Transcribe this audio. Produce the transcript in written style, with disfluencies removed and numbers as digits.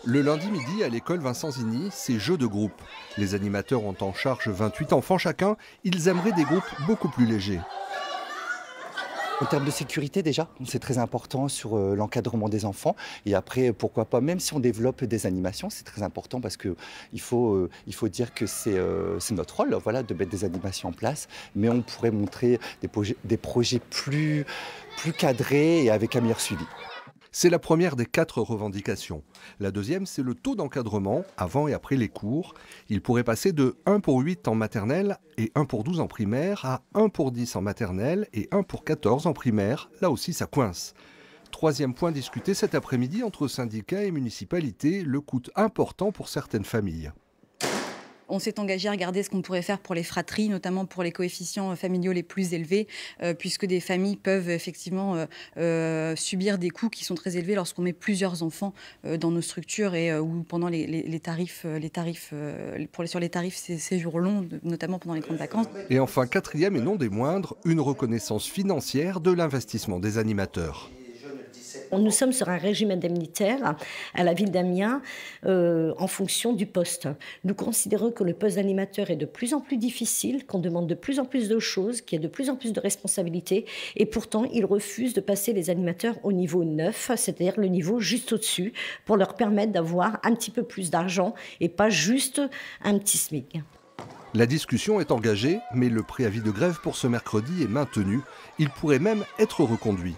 Le lundi midi, à l'école Vincent Zini, c'est jeu de groupe. Les animateurs ont en charge 28 enfants chacun. Ils aimeraient des groupes beaucoup plus légers. En termes de sécurité déjà, c'est très important sur l'encadrement des enfants. Et après, pourquoi pas, même si on développe des animations, c'est très important parce qu'il faut dire que c'est notre rôle, voilà, de mettre des animations en place. Mais on pourrait montrer des projets plus cadrés et avec un meilleur suivi. C'est la première des 4 revendications. La deuxième, c'est le taux d'encadrement avant et après les cours. Il pourrait passer de 1 pour 8 en maternelle et 1 pour 12 en primaire à 1 pour 10 en maternelle et 1 pour 14 en primaire. Là aussi, ça coince. Troisième point discuté cet après-midi entre syndicats et municipalités, le coût important pour certaines familles. On s'est engagé à regarder ce qu'on pourrait faire pour les fratries, notamment pour les coefficients familiaux les plus élevés, puisque des familles peuvent effectivement subir des coûts qui sont très élevés lorsqu'on met plusieurs enfants dans nos structures et ou pendant sur les tarifs ces séjours longs, notamment pendant les grandes vacances. Et enfin, quatrième et non des moindres, une reconnaissance financière de l'investissement des animateurs. Nous sommes sur un régime indemnitaire à la ville d'Amiens en fonction du poste. Nous considérons que le poste d'animateur est de plus en plus difficile, qu'on demande de plus en plus de choses, qu'il y a de plus en plus de responsabilités. Et pourtant, ils refusent de passer les animateurs au niveau 9, c'est-à-dire le niveau juste au-dessus, pour leur permettre d'avoir un petit peu plus d'argent et pas juste un petit SMIC. La discussion est engagée, mais le préavis de grève pour ce mercredi est maintenu. Il pourrait même être reconduit.